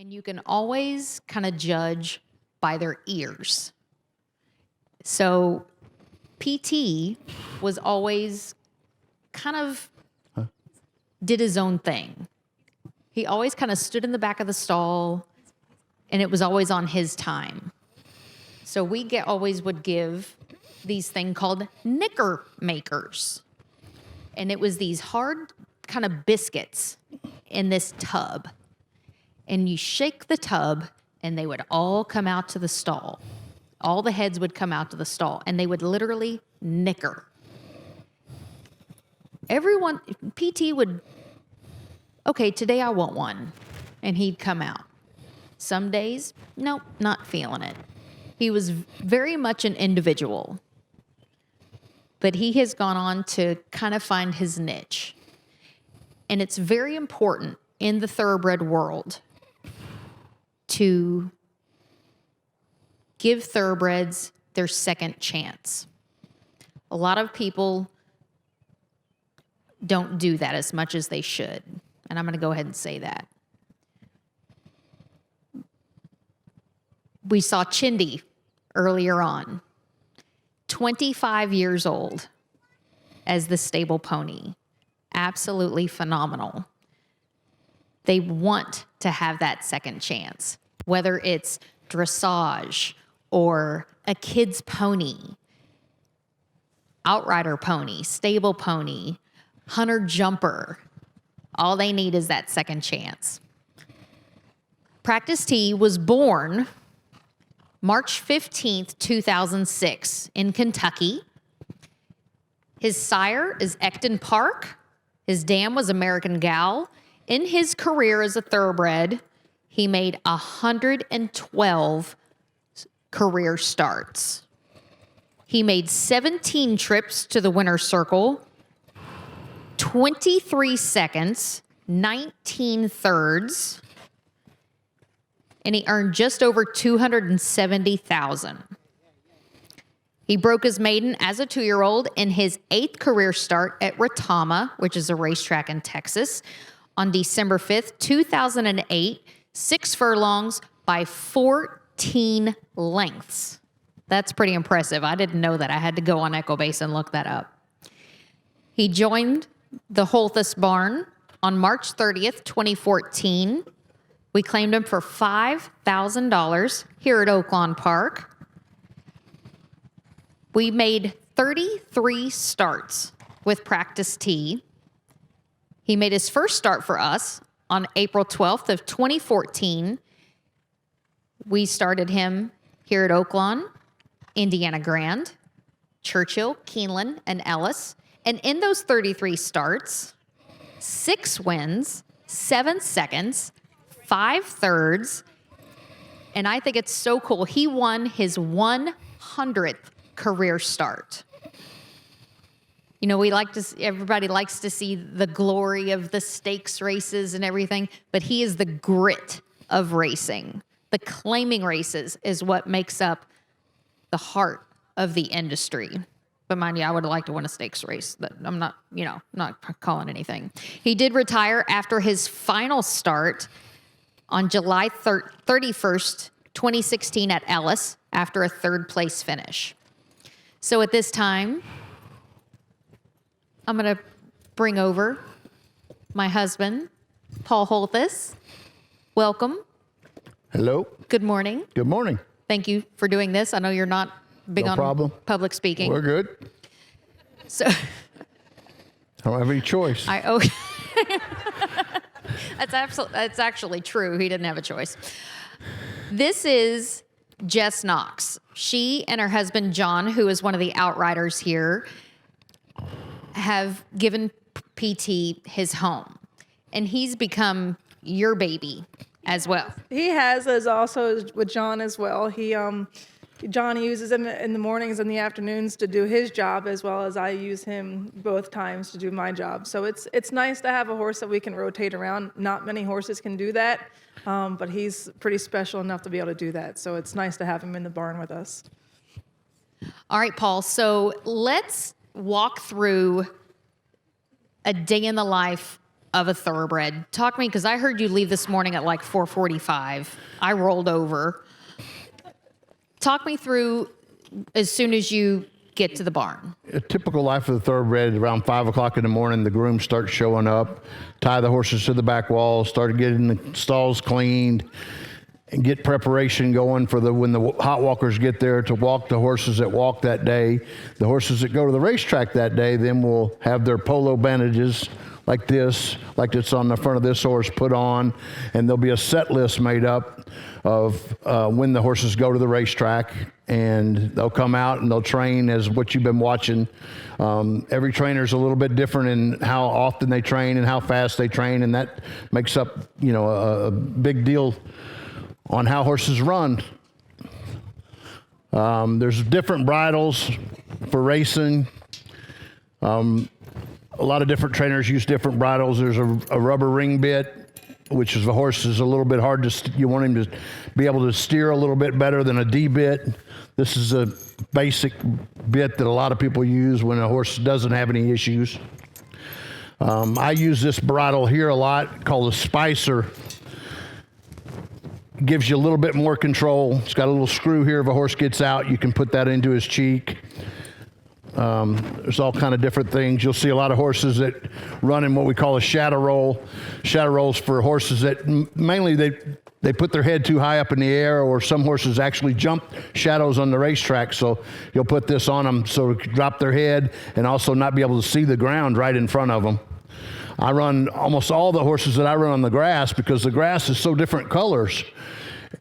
And you can always kind of judge by their ears. So PT was always kind of did his own thing. He always kind of stood in the back of the stall, and it was always on his time. So we always would give these things called knicker makers. And it was these hard kind of biscuits in this tub. And you shake the tub, and they would all come out to the stall. All the heads would come out to the stall, and they would literally knicker. Everyone, PT would, okay, today I want one. And he'd come out. Some days, nope, not feeling it. He was very much an individual. But he has gone on to kind of find his niche. And it's very important in the thoroughbred world to give thoroughbreds their second chance. A lot of people don't do that as much as they should. And I'm going to go ahead and say that. We saw Chindy earlier on, 25 years old as the stable pony. Absolutely phenomenal. They want to have that second chance, whether it's dressage or a kid's pony, outrider pony, stable pony, hunter jumper. All they need is that second chance. Practice T was born March 15th, 2006 in Kentucky. His sire is Ecton Park. His dam was American Gal. In his career as a thoroughbred, he made 112 career starts. He made 17 trips to the winner's circle, 23 seconds, 19 thirds, and he earned just over $270,000. He broke his maiden as a 2-year-old in his 8th career start at Retama, which is a racetrack in Texas, on December 5th, 2008, 6 furlongs by 14 lengths. That's pretty impressive. I didn't know that. I had to go on Equibase and look that up. He joined the Holthus barn on March 30th, 2014. We claimed him for $5,000 here at Oaklawn Park. We made 33 starts with Practice T. He made his first start for us on April 12th of 2014. We started him here at Oaklawn, Indiana Grand, Churchill, Keeneland, and Ellis. And in those 33 starts, 6 wins, 7 seconds, 5 thirds, and I think it's so cool. He won his 100th career start. You know, everybody likes to see the glory of the stakes races and everything, but he is the grit of racing. The claiming races is what makes up the heart of the industry. But mind you, I would like to win a stakes race. But I'm not, not calling anything. He did retire after his final start on July 31st, 2016 at Ellis after a 3rd place finish. So at this time, I'm going to bring over my husband, Paul Holthus. Welcome. Hello. Good morning. Good morning. Thank you for doing this. I know you're not big on public speaking. We're good. So I don't have any choice. That's actually true. He didn't have a choice. This is Jess Knox. She and her husband, John, who is one of the outriders here, have given PT his home. And he's become your baby as well. He has, as also with John as well. John uses him in the mornings and the afternoons to do his job, as well as I use him both times to do my job. So it's nice to have a horse that we can rotate around. Not many horses can do that, but he's pretty special enough to be able to do that. So it's nice to have him in the barn with us. All right, Paul. So let's walk through a day in the life of a thoroughbred. Talk to me, because I heard you leave this morning at like 4:45. I rolled over. Talk me through as soon as you get to the barn. A typical life of the thoroughbred, around 5 o'clock in the morning, the grooms start showing up, tie the horses to the back wall, start getting the stalls cleaned, and get preparation going for when the hot walkers get there to walk the horses that walk that day. The horses that go to the racetrack that day then will have their polo bandages like this, like it's on the front of this horse, put on, and there'll be a set list made up of when the horses go to the racetrack, and they'll come out and they'll train as what you've been watching. Every trainer's a little bit different in how often they train and how fast they train, and that makes up, a big deal on how horses run. There's different bridles for racing. A lot of different trainers use different bridles. There's a rubber ring bit, which is the horse is a little bit hard to, you want him to be able to steer a little bit better than a D bit. This is a basic bit that a lot of people use when a horse doesn't have any issues. I use this bridle here a lot, called a Spicer. Gives you a little bit more control. It's got a little screw here. If a horse gets out, you can put that into his cheek. There's all kind of different things. You'll see a lot of horses that run in what we call a shadow roll. Shadow rolls for horses that mainly they put their head too high up in the air, or some horses actually jump shadows on the racetrack. So you'll put this on them so they can drop their head and also not be able to see the ground right in front of them. I run almost all the horses that I run on the grass because the grass is so different colors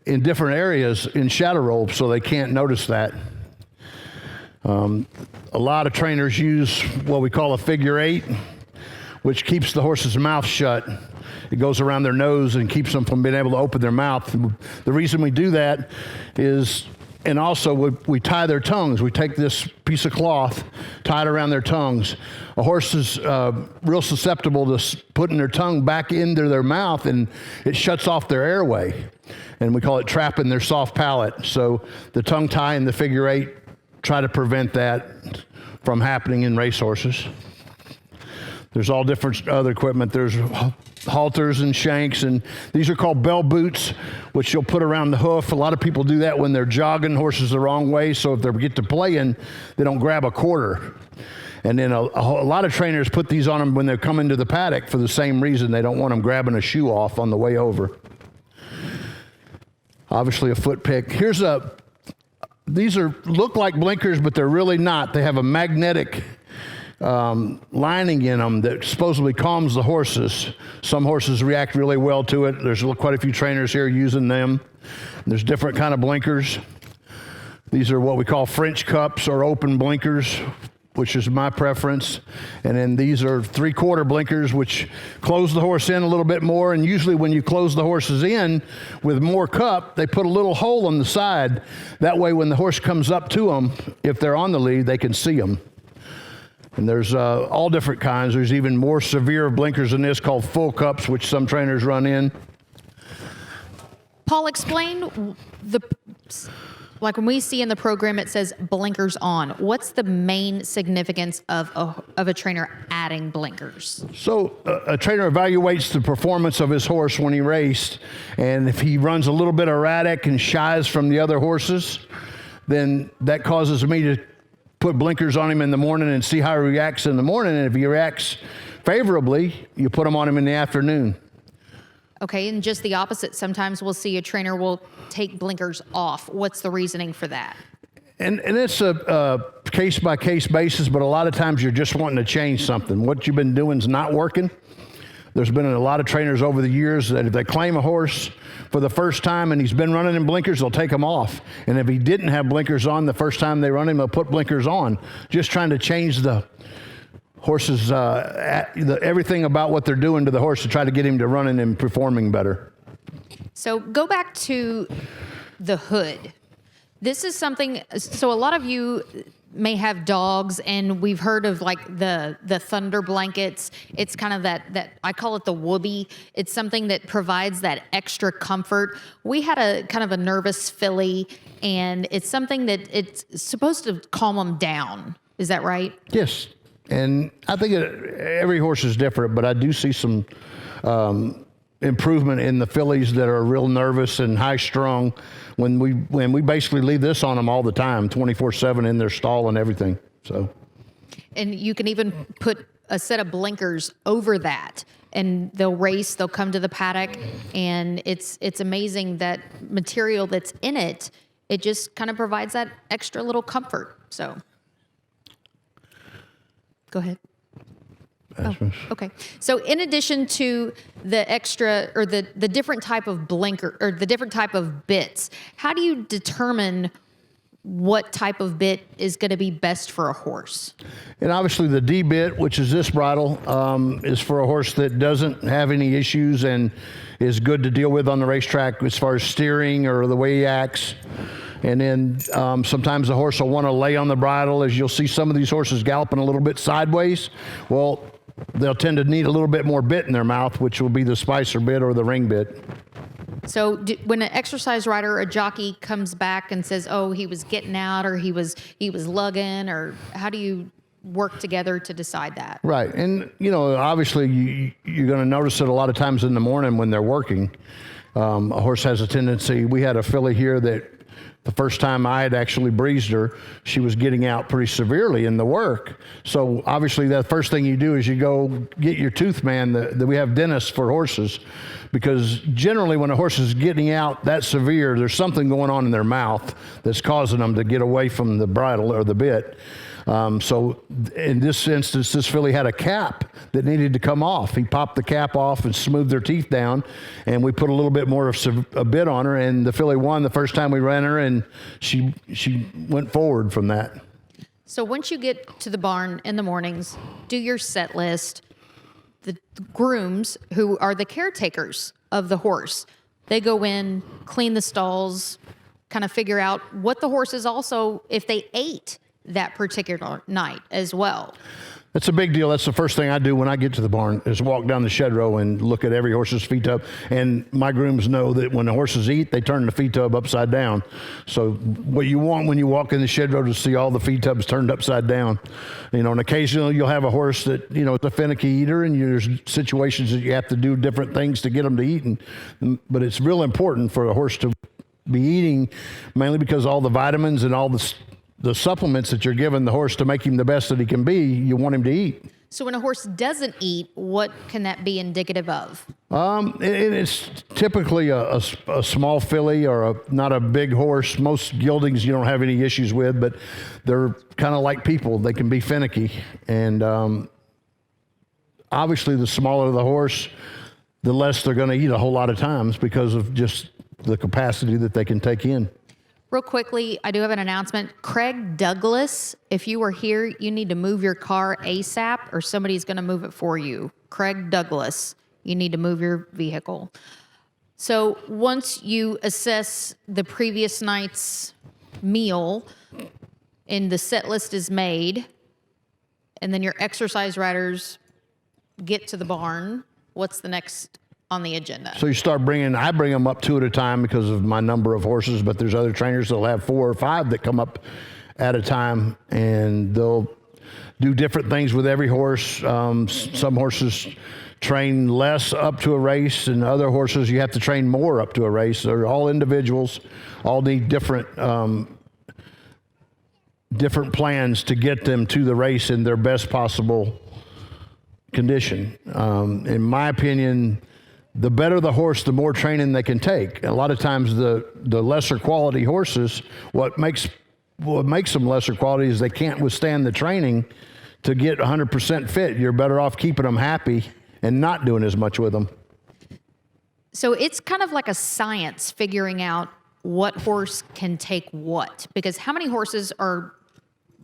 in different areas in shadow roll, so they can't notice that. A lot of trainers use what we call a figure 8, which keeps the horse's mouth shut. It goes around their nose and keeps them from being able to open their mouth. The reason we do that is, and also we tie their tongues. We take this piece of cloth, tie it around their tongues. A horse is real susceptible to putting their tongue back into their mouth, and it shuts off their airway. And we call it trapping their soft palate. So the tongue tie and the figure 8 try to prevent that from happening in racehorses. There's all different other equipment. There's halters and shanks, and these are called bell boots, which you'll put around the hoof. A lot of people do that when they're jogging horses the wrong way, so if they get to playing, they don't grab a quarter. And then a lot of trainers put these on them when they come into the paddock for the same reason. They don't want them grabbing a shoe off on the way over. Obviously a foot pick. These look like blinkers, but they're really not. They have a magnetic lining in them that supposedly calms the horses. Some horses react really well to it. There's quite a few trainers here using them. There's different kind of blinkers. These are what we call French cups or open blinkers, which is my preference. And then these are 3/4 blinkers, which close the horse in a little bit more. And usually when you close the horses in with more cup, they put a little hole on the side. That way when the horse comes up to them, if they're on the lead, they can see them. And there's all different kinds. There's even more severe blinkers than this called full cups, which some trainers run in. Paul, explain like when we see in the program it says blinkers on. What's the main significance of a trainer adding blinkers? So a trainer evaluates the performance of his horse when he raced, and if he runs a little bit erratic and shies from the other horses, then that causes me to put blinkers on him in the morning and see how he reacts in the morning. And if he reacts favorably, you put them on him in the afternoon. Okay, and just the opposite. Sometimes we'll see a trainer will take blinkers off. What's the reasoning for that? And it's a case-by-case basis, but a lot of times you're just wanting to change something. What you've been doing is not working. There's been a lot of trainers over the years that if they claim a horse for the first time and he's been running in blinkers, they'll take them off. And if he didn't have blinkers on the first time they run him, they'll put blinkers on, just trying to change the horses, everything about what they're doing to the horse to try to get him to running and performing better. So go back to the hood. This is something, so a lot of you may have dogs, and we've heard of like the thunder blankets. It's kind of that I call it the whoopee. It's something that provides that extra comfort. We had a kind of a nervous filly, and it's something that it's supposed to calm them down. Is that right? Yes. And I think every horse is different, but I do see some improvement in the fillies that are real nervous and high strung when we basically leave this on them all the time, 24/7 in their stall and everything. So, and you can even put a set of blinkers over that, and they'll race. They'll come to the paddock, and it's amazing that material that's in it. It just kind of provides that extra little comfort. So, go ahead. Oh, okay. So in addition to the extra or the different type of blinker or the different type of bits, how do you determine what type of bit is going to be best for a horse? And obviously the D bit, which is this bridle, is for a horse that doesn't have any issues and is good to deal with on the racetrack as far as steering or the way he acts. And then sometimes the horse will want to lay on the bridle, as you'll see some of these horses galloping a little bit sideways. Well, they'll tend to need a little bit more bit in their mouth, which will be the Spicer bit or the ring bit. So when an exercise rider or a jockey comes back and says, oh, he was getting out or he was lugging, or how do you work together to decide that? Right. And, obviously you're going to notice it a lot of times in the morning when they're working. A horse has a tendency. We had a filly here that the first time I had actually breezed her, she was getting out pretty severely in the work. So obviously the first thing you do is you go get your tooth man. We have dentists for horses, because generally when a horse is getting out that severe, there's something going on in their mouth that's causing them to get away from the bridle or the bit. So in this instance, this filly had a cap that needed to come off. He popped the cap off and smoothed her teeth down, and we put a little bit more of a bit on her, and the filly won the first time we ran her, and she went forward from that. So once you get to the barn in the mornings, do your set list. The grooms, who are the caretakers of the horse, they go in, clean the stalls, kind of figure out what the horse is also, if they ate that particular night as well. That's a big deal. That's the first thing I do when I get to the barn, is walk down the shed row and look at every horse's feed tub. And my grooms know that when the horses eat, they turn the feed tub upside down. So what you want when you walk in the shed row to see all the feed tubs turned upside down. And occasionally you'll have a horse that, is a finicky eater, and there's situations that you have to do different things to get them to eat. But it's real important for a horse to be eating, mainly because all the vitamins and all the supplements that you're giving the horse to make him the best that he can be, you want him to eat. So when a horse doesn't eat, what can that be indicative of? It's typically a small filly or not a big horse. Most geldings you don't have any issues with, but they're kind of like people. They can be finicky. And obviously the smaller the horse, the less they're going to eat a whole lot of times, because of just the capacity that they can take in. Real quickly, I do have an announcement. Craig Douglas, if you are here, you need to move your car ASAP, or somebody's going to move it for you. Craig Douglas, you need to move your vehicle. So once you assess the previous night's meal and the set list is made, and then your exercise riders get to the barn, what's the next on the agenda? So you start I bring them up 2 at a time because of my number of horses, but there's other trainers that'll have 4 or 5 that come up at a time, and they'll do different things with every horse. Some horses train less up to a race, and other horses you have to train more up to a race. They're all individuals, all need different plans to get them to the race in their best possible condition. In my opinion, the better the horse, the more training they can take. A lot of times the lesser quality horses, what makes them lesser quality is they can't withstand the training to get 100% fit. You're better off keeping them happy and not doing as much with them. So it's kind of like a science figuring out what horse can take what, because how many horses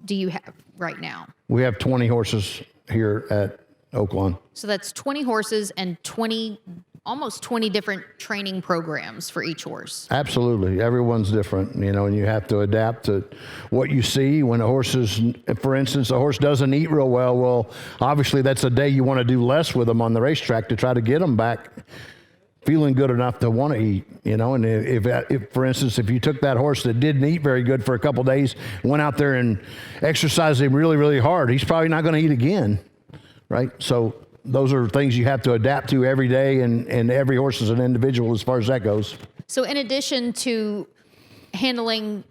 do you have right now? We have 20 horses here at Oaklawn. So that's 20 horses and almost 20 different training programs for each horse. Absolutely. Everyone's different, and you have to adapt to what you see. When for instance, a horse doesn't eat real well, obviously that's a day you want to do less with them on the racetrack to try to get them back feeling good enough to want to eat, and if for instance, if you took that horse that didn't eat very good for a couple of days, went out there and exercised him really, really hard, he's probably not going to eat again, right? So those are things you have to adapt to every day, and every horse is an individual as far as that goes. So in addition to handling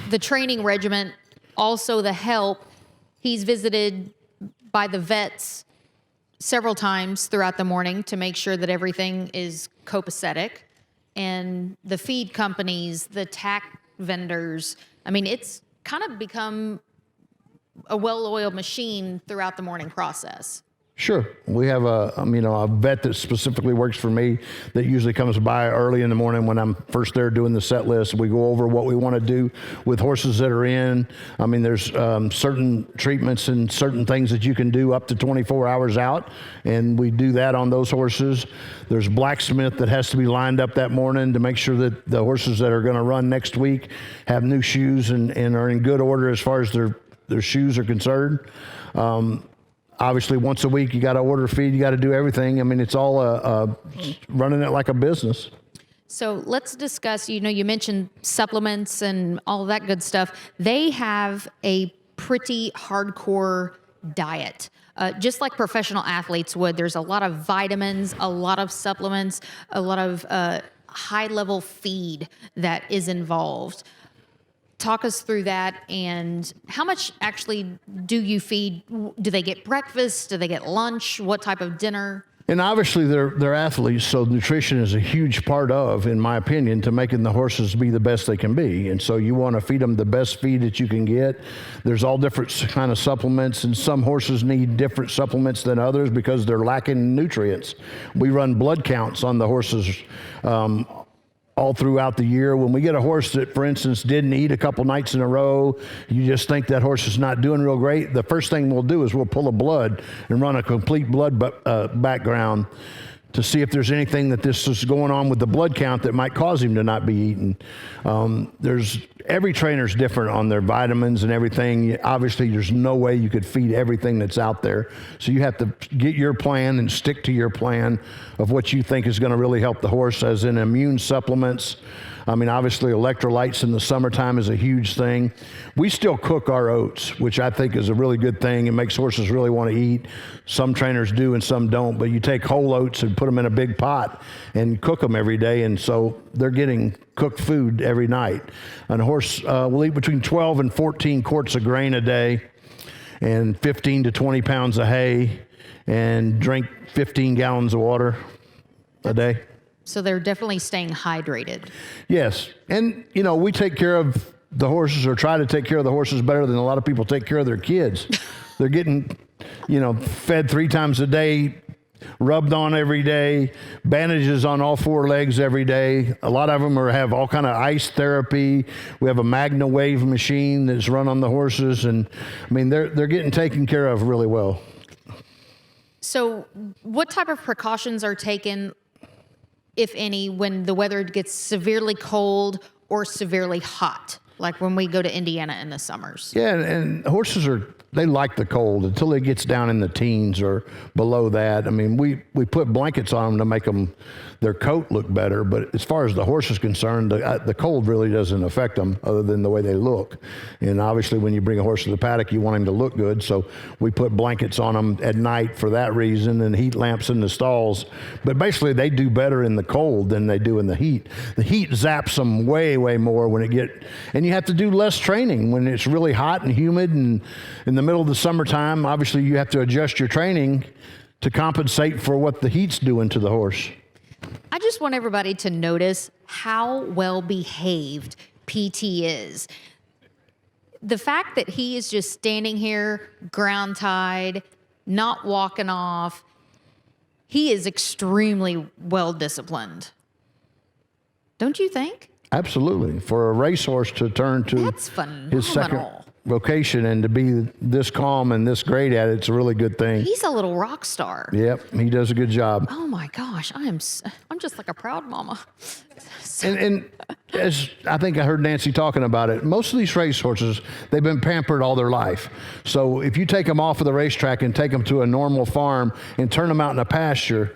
the training regimen, also the help, he's visited by the vets several times throughout the morning to make sure that everything is copacetic, and the feed companies, the tack vendors. I mean, it's kind of become a well-oiled machine throughout the morning process. Sure. We have a vet that specifically works for me that usually comes by early in the morning when I'm first there doing the set list. We go over what we want to do with horses that are in. I mean, there's certain treatments and certain things that you can do up to 24 hours out, and we do that on those horses. There's blacksmith that has to be lined up that morning to make sure that the horses that are going to run next week have new shoes and are in good order as far as their shoes are concerned. Obviously, once a week, you got to order feed, you got to do everything. I mean, it's all running it like a business. So let's discuss, you mentioned supplements and all of that good stuff. They have a pretty hardcore diet. Just like professional athletes would. There's a lot of vitamins, a lot of supplements, a lot of high-level feed that is involved. Talk us through that, and how much actually do you feed? Do they get breakfast? Do they get lunch? What type of dinner? And obviously they're athletes, so nutrition is a huge part of, in my opinion, to making the horses be the best they can be. And so you want to feed them the best feed that you can get. There's all different kind of supplements, and some horses need different supplements than others because they're lacking nutrients. We run blood counts on the horses all throughout the year. When we get a horse that, for instance, didn't eat a couple nights in a row, you just think that horse is not doing real great, the first thing we'll do is we'll pull a blood and run a complete blood background to see if there's anything that this is going on with the blood count that might cause him to not be eating. Every trainer's different on their vitamins and everything. Obviously, there's no way you could feed everything that's out there. So you have to get your plan and stick to your plan of what you think is going to really help the horse, as in immune supplements. I mean, obviously, electrolytes in the summertime is a huge thing. We still cook our oats, which I think is a really good thing. It makes horses really want to eat. Some trainers do and some don't, but you take whole oats and put them in a big pot and cook them every day, and so they're getting cooked food every night. And a horse will eat between 12 and 14 quarts of grain a day and 15 to 20 pounds of hay and drink 15 gallons of water a day. So they're definitely staying hydrated. Yes. And, we take care of the horses, or try to take care of the horses better than a lot of people take care of their kids. They're getting, fed 3 times a day, rubbed on every day, bandages on all 4 legs every day. A lot of them have all kind of ice therapy. We have a Magna Wave machine that's run on the horses. And, I mean, they're getting taken care of really well. So what type of precautions are taken, if any, when the weather gets severely cold or severely hot, like when we go to Indiana in the summers? Yeah, and horses they like the cold until it gets down in the teens or below that. I mean, we put blankets on them to make their coat look better, but as far as the horse is concerned, the cold really doesn't affect them other than the way they look. And obviously, when you bring a horse to the paddock, you want him to look good, so we put blankets on them at night for that reason, and heat lamps in the stalls. But basically, they do better in the cold than they do in the heat. The heat zaps them way, way more and you have to do less training when it's really hot and humid, and in the middle of the summertime, obviously you have to adjust your training to compensate for what the heat's doing to the horse. I just want everybody to notice how well behaved PT is. The fact that he is just standing here ground tied, not walking off, he is extremely well disciplined. Don't you think? Absolutely. For a racehorse to turn to his second vocation and to be this calm and this great at it, it's a really good thing. He's a little rock star. Yep, he does a good job. Oh my gosh, I'm just like a proud mama. And as I think I heard Nancy talking about it, most of these racehorses, they've been pampered all their life. So if you take them off of the racetrack and take them to a normal farm and turn them out in a pasture,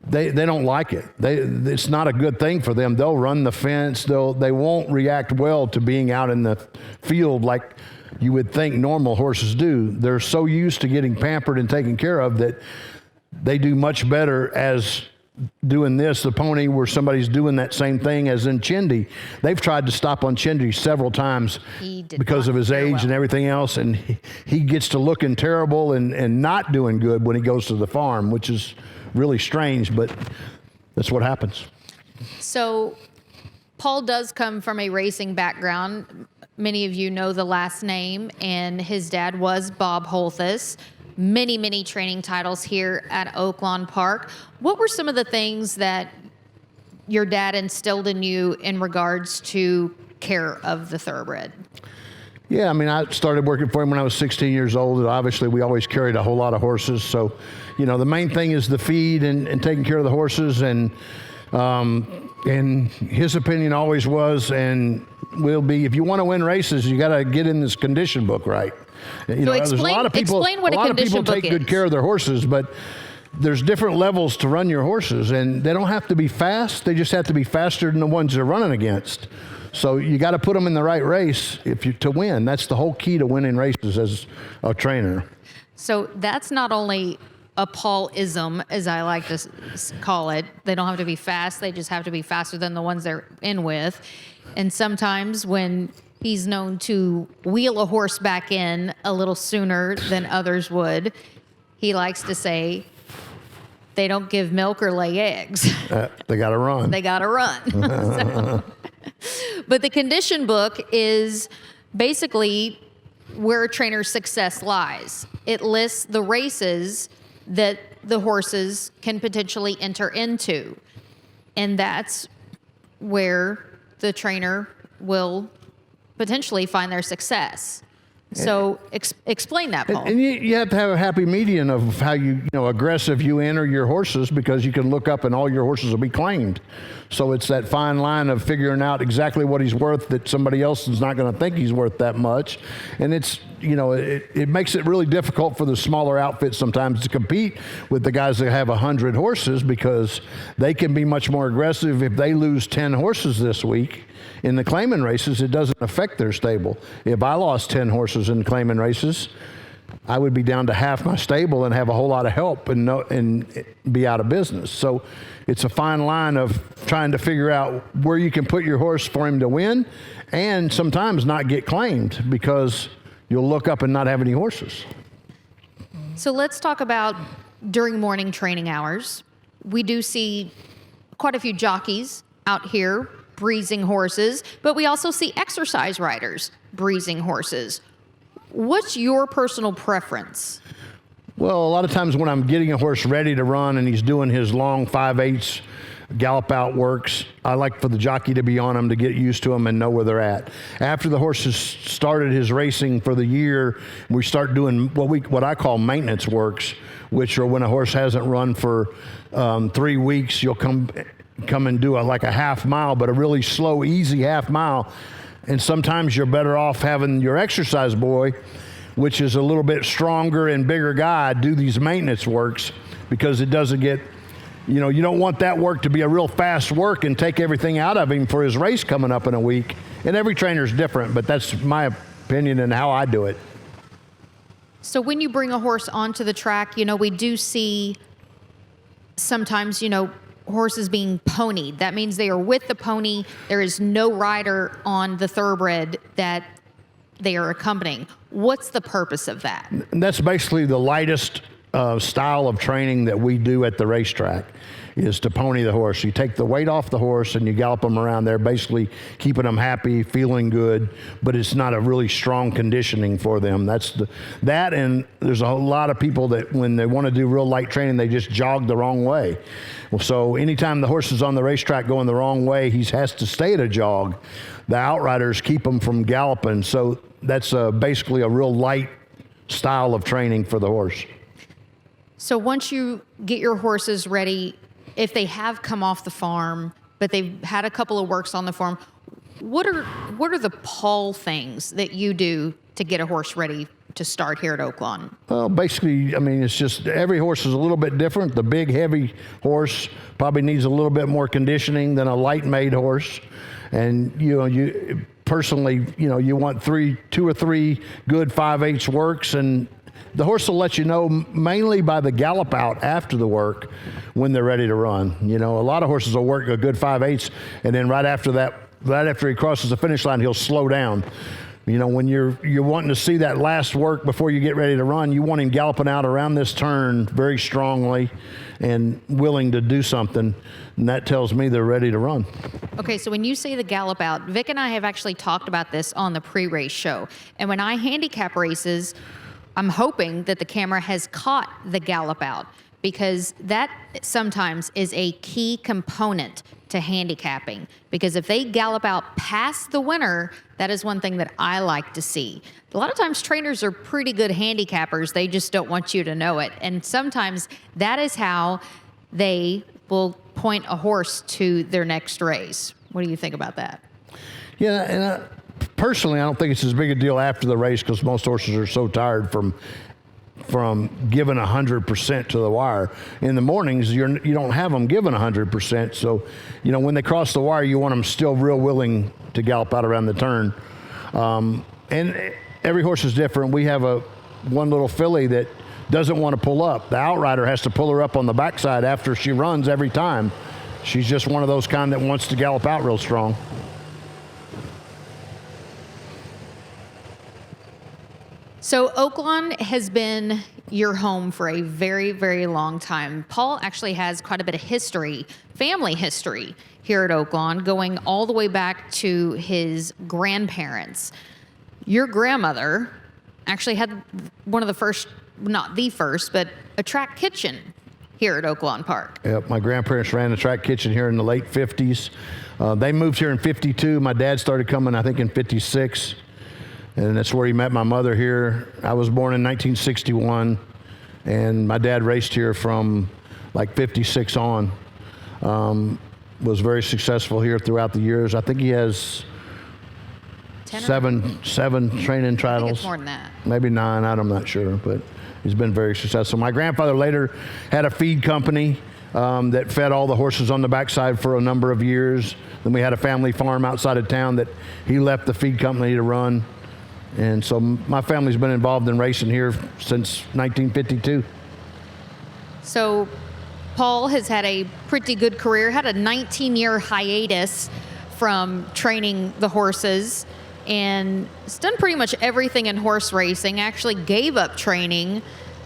they don't like it. It's not a good thing for them. They'll run the fence. They won't react well to being out in the field like you would think normal horses do. They're so used to getting pampered and taken care of that they do much better as doing this. The pony where somebody's doing that same thing as in Chindy. They've tried to stop on Chindy several times because of his age and everything else, and he gets to looking terrible and not doing good when he goes to the farm, which is really strange, but that's what happens. So Paul does come from a racing background. Many of you know the last name, and his dad was Bob Holthus. Many training titles here at Oaklawn Park. What were some of the things that your dad instilled in you in regards to care of the thoroughbred? Yeah, I mean, I started working for him when I was 16 years old. And obviously, we always carried a whole lot of horses. So, the main thing is the feed and taking care of the horses. And his opinion always was and will be, if you want to win races, you got to get in this condition book right. There's a lot of people. Explain what a condition book take good care of their horses, but there's different levels to run your horses, and they don't have to be fast. They just have to be faster than the ones they're running against. So you got to put them in the right race to win. That's the whole key to winning races as a trainer. So that's not only a Paul-ism, as I like to call it. They don't have to be fast. They just have to be faster than the ones they're in with. And sometimes when he's known to wheel a horse back in a little sooner than others would, he likes to say, they don't give milk or lay eggs. They got to run. They got to run. But the condition book is basically where a trainer's success lies. It lists the races that the horses can potentially enter into. And that's where the trainer will potentially find their success. So explain that, Paul. And you have to have a happy median of how aggressive you enter your horses, because you can look up and all your horses will be claimed. So it's that fine line of figuring out exactly what he's worth that somebody else is not going to think he's worth that much. And it's, it makes it really difficult for the smaller outfits sometimes to compete with the guys that have 100 horses, because they can be much more aggressive. If they lose 10 horses this week in the claiming races, it doesn't affect their stable. If I lost 10 horses in claiming races, I would be down to half my stable and have a whole lot of help and be out of business. So it's a fine line of trying to figure out where you can put your horse for him to win, and sometimes not get claimed because you'll look up and not have any horses. So let's talk about during morning training hours. We do see quite a few jockeys out here breezing horses, but we also see exercise riders breezing horses. What's your personal preference? Well, a lot of times when I'm getting a horse ready to run and he's doing his long 5/8 gallop out works, I like for the jockey to be on him to get used to them and know where they're at. After the horse has started his racing for the year, we start doing what I call maintenance works, which are when a horse hasn't run for 3 weeks, you'll come and do like a half mile, but a really slow, easy half mile. And sometimes you're better off having your exercise boy, which is a little bit stronger and bigger guy, do these maintenance works, because it doesn't get, you don't want that work to be a real fast work and take everything out of him for his race coming up in a week. And every trainer's different, but that's my opinion and how I do it. So when you bring a horse onto the track, we do see sometimes, horses being ponied. That means they are with the pony. There is no rider on the thoroughbred that they are accompanying. What's the purpose of that? And that's basically the lightest style of training that we do at the racetrack, is to pony the horse. You take the weight off the horse and you gallop them around there, basically keeping them happy, feeling good, but it's not a really strong conditioning for them. And there's a whole lot of people that when they want to do real light training, they just jog the wrong way. Well, so anytime the horse is on the racetrack going the wrong way, he has to stay at a jog. The outriders keep him from galloping. So that's basically a real light style of training for the horse. So once you get your horses ready, if they have come off the farm, but they've had a couple of works on the farm, what are the Paul things that you do to get a horse ready to start here at Oaklawn? Well, basically, I mean, it's just every horse is a little bit different. The big, heavy horse probably needs a little bit more conditioning than a light-made horse. And, you personally, you want 2 or 3 good 5/8 works, and the horse will let you know mainly by the gallop out after the work when they're ready to run. A lot of horses will work a good 5/8, and then right after he crosses the finish line, he'll slow down. When you're wanting to see that last work before you get ready to run, you want him galloping out around this turn very strongly and willing to do something, and that tells me they're ready to run. Okay, so when you say the gallop out, Vic and I have actually talked about this on the pre-race show. And when I handicap races, I'm hoping that the camera has caught the gallop out, because that sometimes is a key component to handicapping. Because if they gallop out past the winner, that is one thing that I like to see. A lot of times trainers are pretty good handicappers. They just don't want you to know it. And sometimes that is how they will point a horse to their next race. What do you think about that? Yeah, and personally, I don't think it's as big a deal after the race, because most horses are so tired from giving 100% to the wire. In the mornings, you don't have them giving 100%. So, when they cross the wire, you want them still real willing to gallop out around the turn. And every horse is different. We have one little filly that doesn't want to pull up. The outrider has to pull her up on the backside after she runs every time. She's just one of those kind that wants to gallop out real strong. So Oaklawn has been your home for a very, very long time. Paul actually has quite a bit of history, family history here at Oaklawn, going all the way back to his grandparents. Your grandmother actually had one of the first, not the first, but a track kitchen here at Oaklawn Park. Yep, my grandparents ran a track kitchen here in the late 50s. They moved here in 52. My dad started coming, I think, in 56. And that's where he met my mother here. I was born in 1961, and my dad raced here from like 56 on. Was very successful here throughout the years. I think he has seven training titles. I think it's more than that. Maybe 9, I'm not sure, but he's been very successful. My grandfather later had a feed company that fed all the horses on the backside for a number of years. Then we had a family farm outside of town that he left the feed company to run. And so my family's been involved in racing here since 1952. So Paul has had a pretty good career, had a 19-year hiatus from training the horses, and has done pretty much everything in horse racing. Actually gave up training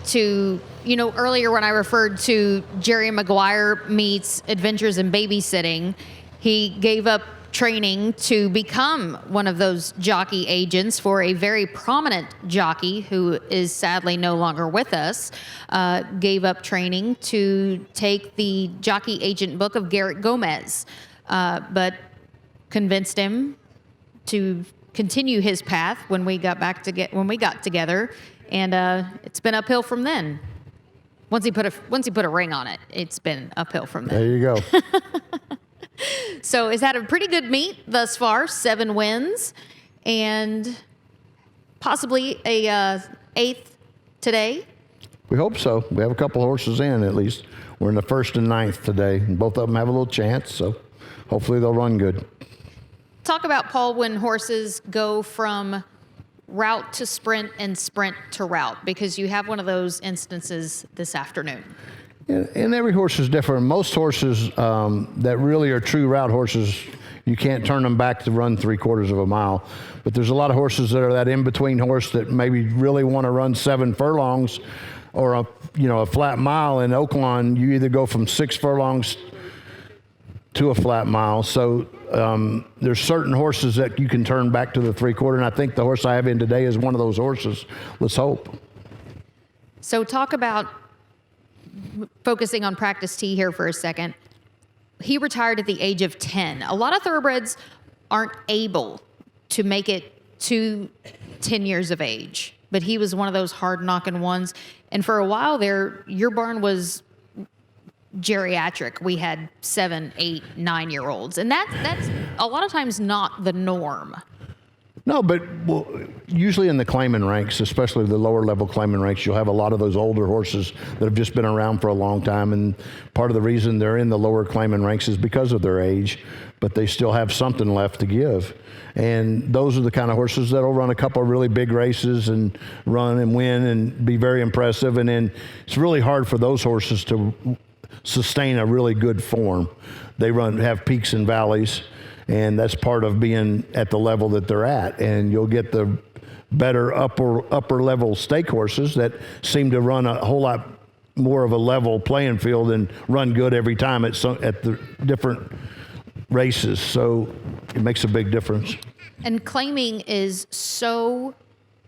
to, earlier when I referred to Jerry Maguire meets Adventures in Babysitting, he gave up training to become one of those jockey agents for a very prominent jockey who is sadly no longer with us. Gave up training to take the jockey agent book of Garrett Gomez, but convinced him to continue his path when we got together, and it's been uphill from then. Once he put a ring on it, it's been uphill from then. There you go. So he's had a pretty good meet thus far, 7 wins, and possibly a 8th today. We hope so. We have a couple horses in, at least. We're in the 1st and 9th today, and both of them have a little chance, so hopefully they'll run good. Talk about, Paul, when horses go from route to sprint and sprint to route, because you have one of those instances this afternoon. And every horse is different. Most horses that really are true route horses, you can't turn them back to run 3/4 of a mile. But there's a lot of horses that are that in-between horse that maybe really want to run 7 furlongs or a flat mile. In Oaklawn, you either go from 6 furlongs to a flat mile. So there's certain horses that you can turn back to the 3/4, and I think the horse I have in today is one of those horses. Let's hope. So talk about focusing on Practice T here for a second. He retired at the age of 10. A lot of thoroughbreds aren't able to make it to 10 years of age, but he was one of those hard-knocking ones. And for a while there, your barn was geriatric. We had 7, 8, 9-year-olds, and that's a lot of times not the norm. No, but well, usually in the claiming ranks, especially the lower level claiming ranks, you'll have a lot of those older horses that have just been around for a long time. And part of the reason they're in the lower claiming ranks is because of their age, but they still have something left to give. And those are the kind of horses that'll run a couple of really big races and run and win and be very impressive. And then it's really hard for those horses to sustain a really good form. They have peaks and valleys. And that's part of being at the level that they're at. And you'll get the better upper level stake horses that seem to run a whole lot more of a level playing field and run good every time at the different races. So it makes a big difference. And claiming is so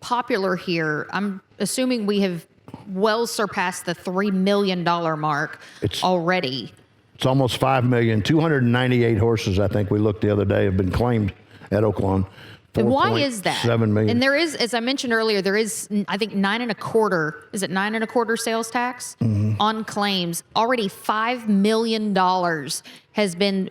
popular here. I'm assuming we have well surpassed the $3 million mark already. It's almost 5 million. 298 horses, I think we looked the other day, have been claimed at Oaklawn. And why is that? 7 million. And there is, as I mentioned earlier, there is, I think, 9.25. Is it 9.25 sales tax on claims? Already $5 million has been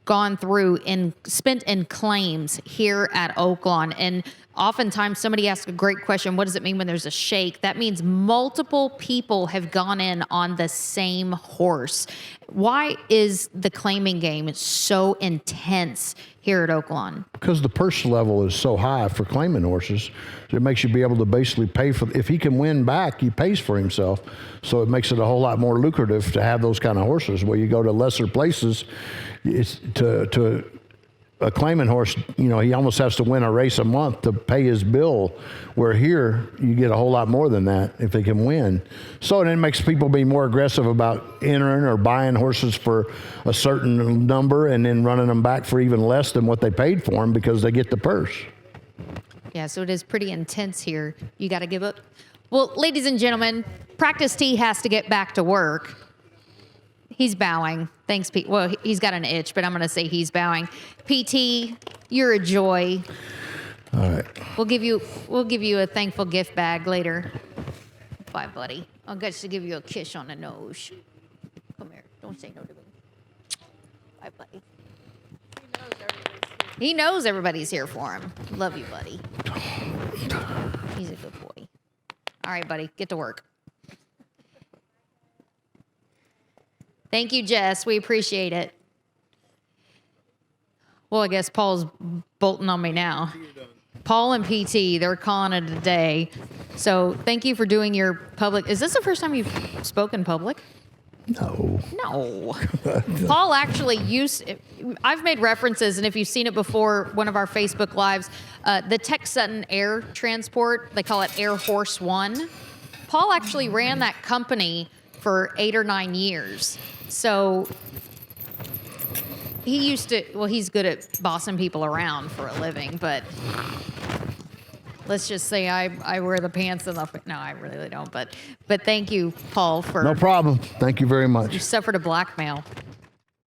gone through and spent in claims here at Oaklawn. And oftentimes somebody asks a great question, what does it mean when there's a shake? That means multiple people have gone in on the same horse. Why is the claiming game so intense here at Oaklawn? Because the purse level is so high for claiming horses. It makes you be able to basically pay for, if he can win back, he pays for himself. So it makes it a whole lot more lucrative to have those kind of horses. Where you go to lesser places, it's to a claiming horse, you know, he almost has to win a race a month to pay his bill, where here you get a whole lot more than that if they can win. So it makes people be more aggressive about entering or buying horses for a certain number and then running them back for even less than what they paid for them because they get the purse. Yeah, so it is pretty intense here. You got to give up. Well, ladies and gentlemen, Practice T has to get back to work. He's bowing. Thanks, Pete. Well, he's got an itch, but I'm going to say he's bowing. PT, you're a joy. All right. We'll give you a thankful gift bag later. Bye, buddy. I'll get to give you a kiss on the nose. Come here. Don't say no to me. Bye, buddy. He knows everybody's here for him. Love you, buddy. He's a good boy. All right, buddy. Get to work. Thank you, Jess. We appreciate it. Well, I guess Paul's bolting on me now. Paul and PT, they're calling it a day. So thank you for doing your public. Is this the first time you've spoken public? No. No. Paul actually I've made references, and if you've seen it before, one of our Facebook Lives, the Tech Sutton Air Transport, they call it Air Horse One. Paul actually ran that company for 8 or 9 years. So he used to, well, he's good at bossing people around for a living, but let's just say I wear the pants and no, I really don't. But thank you, Paul, for. No problem. Thank you very much. You suffered a blackmail.